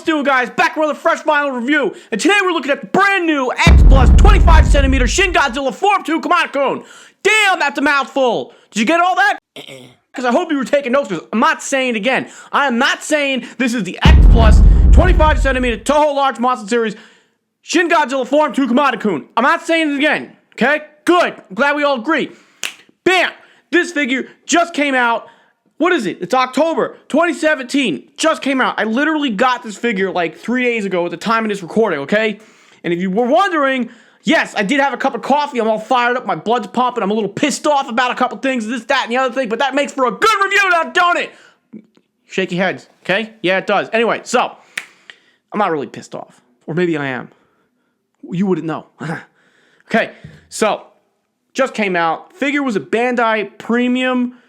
doing, guys? Back with another fresh vinyl review. And today we're looking at the brand new X Plus 25cm Shin Godzilla Form 2 Kamata Kun. Damn, that's a mouthful. Did you get all that? Because I hope you were taking notes, because I'm not saying it again. I am not saying this is the X Plus 25cm Toho Large Monster Series Shin Godzilla Form 2 Kamata Kun. I'm not saying it again. Okay? Good. I'm glad we all agree. Bam! This figure just came out. What is it? It's October 2017. Just came out. I literally got this figure like 3 days ago at the time of this recording, okay? And if you were wondering, yes, I did have a cup of coffee. I'm all fired up. My blood's pumping. I'm a little pissed off about a couple things, this, that, and the other thing, but that makes for a good review now, don't it? Shaky heads, okay? Yeah, it does. Anyway, so, I'm not really pissed off. Or maybe I am. You wouldn't know. Okay, so, just came out. Figure was a Bandai Premium.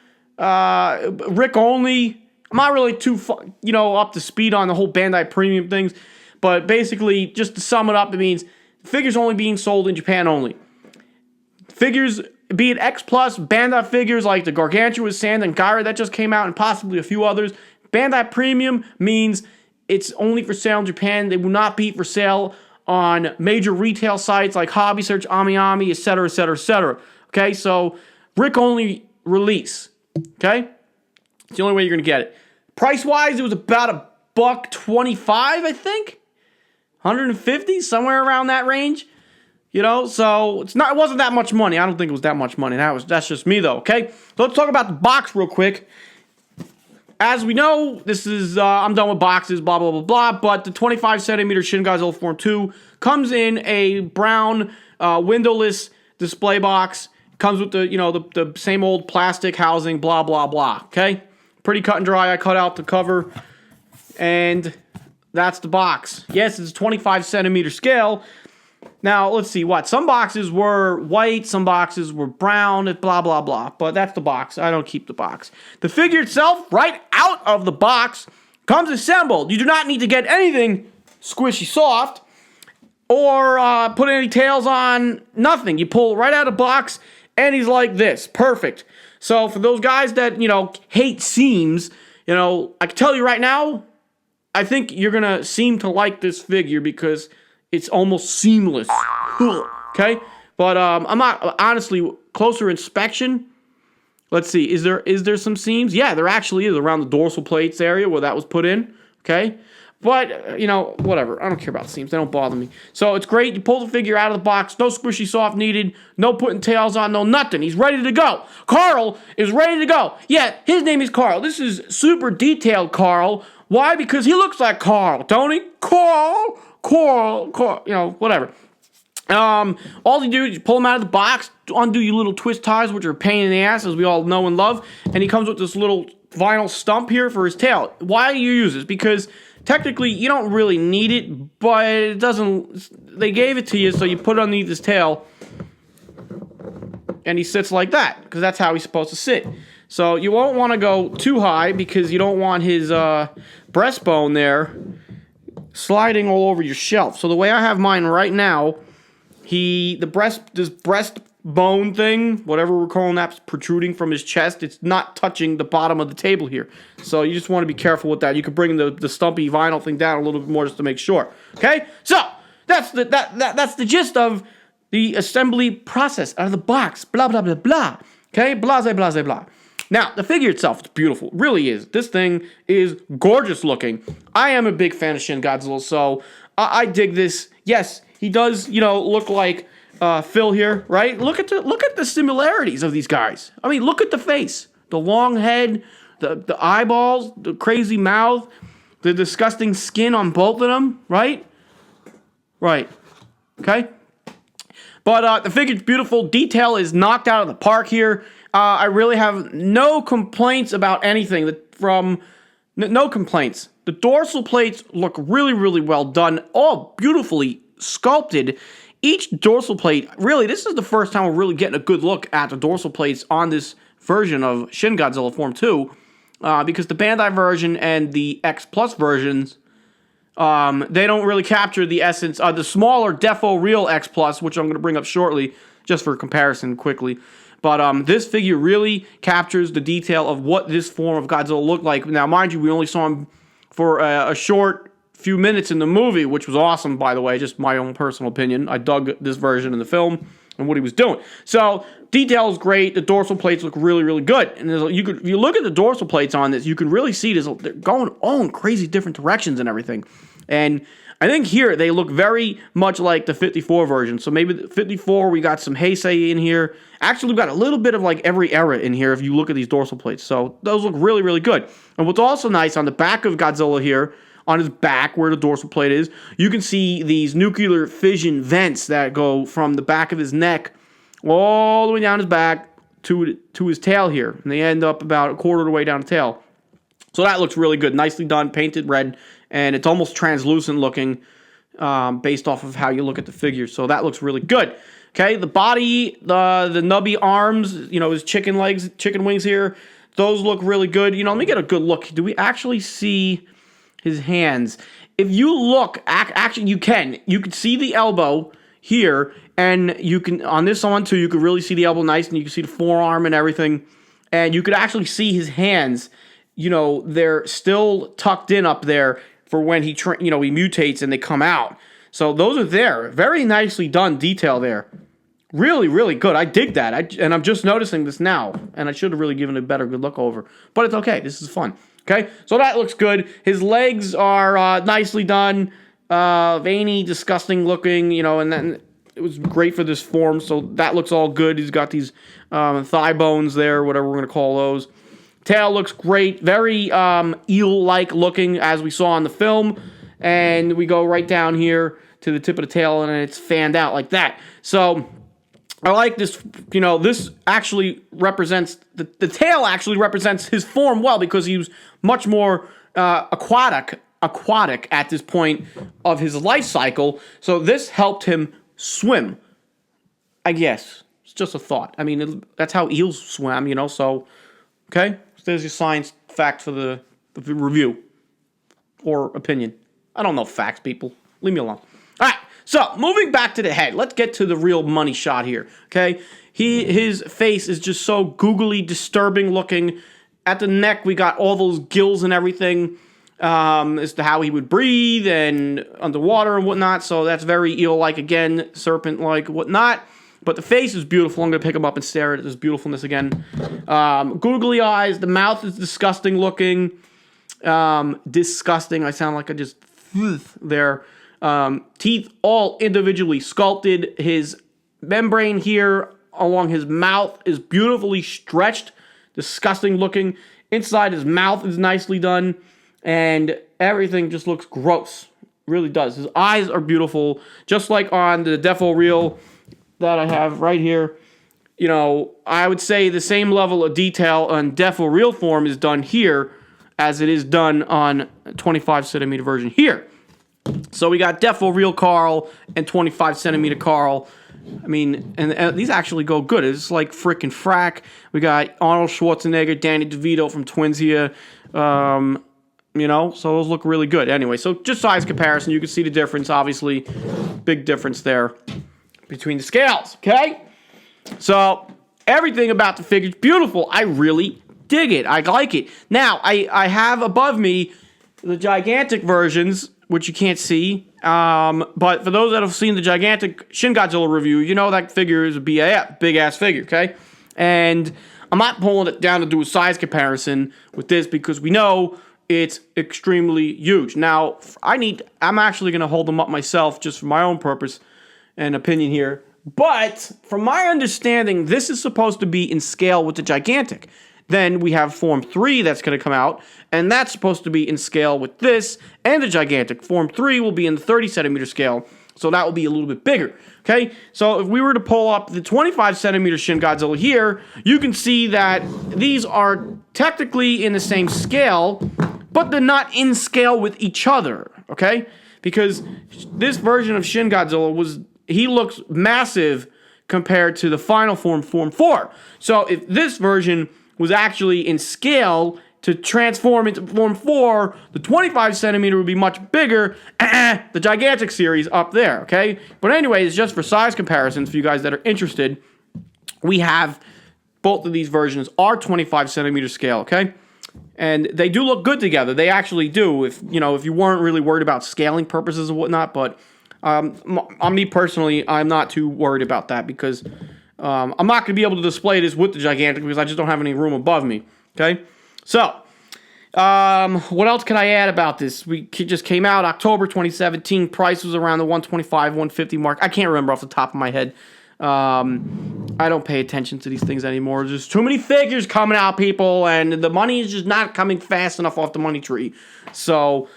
Rick only. I'm not really too, up to speed on the whole Bandai Premium things, but basically, just to sum it up, it means figures only being sold in Japan only. Figures, be it X Plus, Bandai figures like the Gargantua Sand and Gyra that just came out, and possibly a few others. Bandai Premium means it's only for sale in Japan. They will not be for sale on major retail sites like Hobby Search, AmiAmi, etc., etc., etc. Okay, so Rick only release. Okay? It's the only way you're going to get it. Price-wise, it was about $125, I think. 150, somewhere around that range. So it wasn't that much money. I don't think it was that much money. That's just me, though, okay? So let's talk about the box real quick. As we know, this is, I'm done with boxes, blah, blah, blah, blah, but the 25cm Shin Godzilla Form 2 comes in a brown, windowless display box. Comes with the same old plastic housing, blah, blah, blah, okay? Pretty cut and dry. I cut out the cover, and that's the box. Yes, it's a 25cm scale. Now, let's see what. Some boxes were white, some boxes were brown, blah, blah, blah. But that's the box. I don't keep the box. The figure itself, right out of the box, comes assembled. You do not need to get anything squishy soft or put any tails on, nothing. You pull right out of the box, and he's like this. Perfect. So for those guys that, hate seams, I can tell you right now, I think you're going to seem to like this figure because it's almost seamless. Okay? But I'm not, honestly, closer inspection. Let's see. Is there some seams? Yeah, there actually is around the dorsal plates area where that was put in. Okay? But, whatever. I don't care about seams. They don't bother me. So, it's great. You pull the figure out of the box. No squishy soft needed. No putting tails on. No nothing. He's ready to go. Carl is ready to go. Yeah, his name is Carl. This is super detailed Carl. Why? Because he looks like Carl, don't he? Carl. Whatever. All you do is you pull him out of the box, undo your little twist ties, which are a pain in the ass, as we all know and love. And he comes with this little vinyl stump here for his tail. Why do you use this? Because technically, you don't really need it, but it doesn't. They gave it to you, so you put it underneath his tail, and he sits like that, because that's how he's supposed to sit. So you won't want to go too high, because you don't want his breastbone there sliding all over your shelf. So the way I have mine right now, this breastbone thing, whatever we're calling that, protruding from his chest, it's not touching the bottom of the table here. So you just want to be careful with that. You can bring the stumpy vinyl thing down a little bit more just to make sure. Okay? So that's the gist of the assembly process out of the box. Blah, blah, blah, blah. Okay? Blase, blase, blah. Now, the figure itself is beautiful. It really is. This thing is gorgeous looking. I am a big fan of Shin Godzilla, so I dig this. Yes, he does, look like Phil here, right? Look at the similarities of these guys. I mean, look at the face, the long head, the eyeballs, the crazy mouth, the disgusting skin on both of them, right? Right. Okay. But the figure's beautiful. Detail is knocked out of the park here. I really have no complaints about anything. No complaints. The dorsal plates look really, really well done. All beautifully sculpted. Each dorsal plate, really, this is the first time we're really getting a good look at the dorsal plates on this version of Shin Godzilla Form 2, because the Bandai version and the X Plus versions, they don't really capture the essence of the smaller Defo Real X Plus, which I'm going to bring up shortly, just for comparison quickly. But this figure really captures the detail of what this form of Godzilla looked like. Now, mind you, we only saw him for a short few minutes in the movie, which was awesome, by the way, just my own personal opinion. I dug this version in the film and what he was doing. So, detail is great. The dorsal plates look really, really good. And if you look at the dorsal plates on this, you can really see they're going all in crazy different directions and everything. And I think here they look very much like the 54 version. So maybe the 54, we got some Heisei in here. Actually, we've got a little bit of like every era in here if you look at these dorsal plates. So those look really, really good. And what's also nice, on the back of Godzilla here, on his back where the dorsal plate is, you can see these nuclear fission vents that go from the back of his neck all the way down his back to his tail here. And they end up about a quarter of the way down the tail. So that looks really good. Nicely done, painted red. And it's almost translucent looking based off of how you look at the figure. So that looks really good. Okay, the body, the nubby arms, his chicken legs, chicken wings here, those look really good. Let me get a good look. Do we actually see his hands? If you look, actually you can see the elbow here, and you can, on this one too, you can really see the elbow nice, and you can see the forearm and everything. And you could actually see his hands, they're still tucked in up there for when he mutates and they come out. So those are there. Very nicely done detail there. Really, really good. I dig that. And I'm just noticing this now. And I should have really given it a better good look over. But it's okay. This is fun. Okay? So that looks good. His legs are nicely done. Veiny, disgusting looking, and then it was great for this form. So that looks all good. He's got these thigh bones there, whatever we're going to call those. Tail looks great. Very eel-like looking, as we saw in the film. And we go right down here to the tip of the tail, and it's fanned out like that. So I like this. This actually represents, the tail actually represents his form well, because he was much more aquatic at this point of his life cycle. So this helped him swim, I guess. It's just a thought. I mean, that's how eels swim, so, okay? So there's your science fact for the review or opinion. I don't know facts, people. Leave me alone. All right, so moving back to the head. Let's get to the real money shot here, okay? His face is just so googly, disturbing looking. At the neck, we got all those gills and everything as to how he would breathe and underwater and whatnot. So that's very eel-like again, serpent-like, whatnot. But the face is beautiful. I'm going to pick him up and stare at this beautifulness again. Googly eyes. The mouth is disgusting looking. Disgusting. I sound like I just... there. Teeth all individually sculpted. His membrane here along his mouth is beautifully stretched. Disgusting looking. Inside his mouth is nicely done. And everything just looks gross. Really does. His eyes are beautiful. Just like on the defo reel that I have right here. I would say the same level of detail on defo reel form is done here as it is done on 25 centimeter version here. So we got defo reel Carl and 25 centimeter Carl. I mean, and these actually go good. It's like frickin' frack. We got Arnold Schwarzenegger, Danny DeVito from Twins here. So those look really good. Anyway, so just size comparison. You can see the difference, obviously. Big difference there between the scales, okay? So everything about the figure is beautiful. I really dig it. I like it. Now, I have above me the gigantic versions, which you can't see. But for those that have seen the gigantic Shin Godzilla review, that figure is a big-ass figure, okay? And I'm not pulling it down to do a size comparison with this because we know it's extremely huge. Now, I'm actually going to hold them up myself just for my own purpose and opinion here. But from my understanding, this is supposed to be in scale with the gigantic. Then we have Form 3 that's going to come out, and that's supposed to be in scale with this and the gigantic. Form 3 will be in the 30 centimeter scale, so that will be a little bit bigger, okay? So if we were to pull up the 25 centimeter Shin Godzilla here, you can see that these are technically in the same scale, but they're not in scale with each other, okay? Because this version of Shin Godzilla he looks massive compared to the final form, Form 4. So if this version was actually in scale to transform into Form 4, the 25 centimeter would be much bigger. The gigantic series up there, okay? But anyways, just for size comparisons, for you guys that are interested, we have both of these versions are 25 centimeter scale, okay? And they do look good together. They actually do. If you weren't really worried about scaling purposes and whatnot, but on me personally, I'm not too worried about that because I'm not going to be able to display this with the gigantic because I just don't have any room above me. Okay, so what else can I add about this? It just came out October 2017. Price was around the 125, 150 mark. I can't remember off the top of my head. I don't pay attention to these things anymore. There's too many figures coming out, people, and the money is just not coming fast enough off the money tree. So,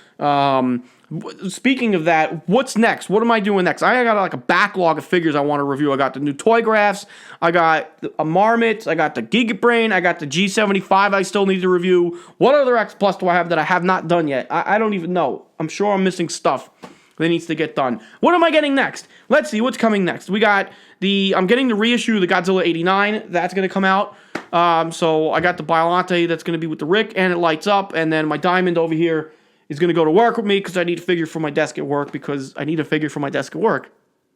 speaking of that, what's next? What am I doing next? I got like a backlog of figures I want to review. I got the new Toy Graphs. I got a Marmot. I got the Giga Brain. I got the G75 I still need to review. What other X Plus do I have that I have not done yet? I don't even know. I'm sure I'm missing stuff that needs to get done. What am I getting next? Let's see what's coming next. We got I'm getting the reissue of the Godzilla 89. That's going to come out. So I got the Biolante that's going to be with the Rick, and it lights up. And then my Diamond over here is going to go to work with me because I need a figure for my desk at work because I need a figure for my desk at work.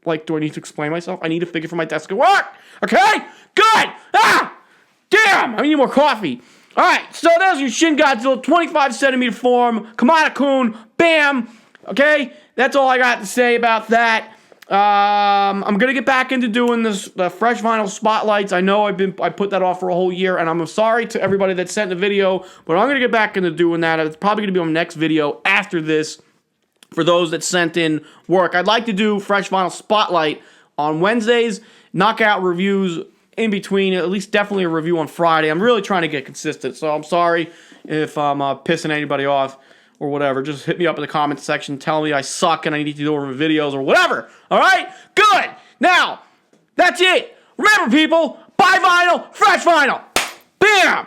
Like, do I need to explain myself? I need a figure for my desk at work. Okay? Good. Damn. I need more coffee. All right. So there's your Shin Godzilla 25 centimeter form. Kamata Kun. Bam. Okay? That's all I got to say about that. I'm gonna get back into doing the fresh vinyl spotlights. I know I put that off for a whole year, and I'm sorry to everybody that sent the video, but I'm gonna get back into doing that. It's probably gonna be on the next video after this for those that sent in work. I'd like to do fresh vinyl spotlight on Wednesdays, knockout reviews in between, at least definitely a review on Friday. I'm really trying to get consistent, so I'm sorry if I'm pissing anybody off or whatever. Just hit me up in the comments section. Tell me I suck and I need to do more videos or whatever. All right? Good. Now, that's it. Remember, people, buy vinyl, fresh vinyl. Bam!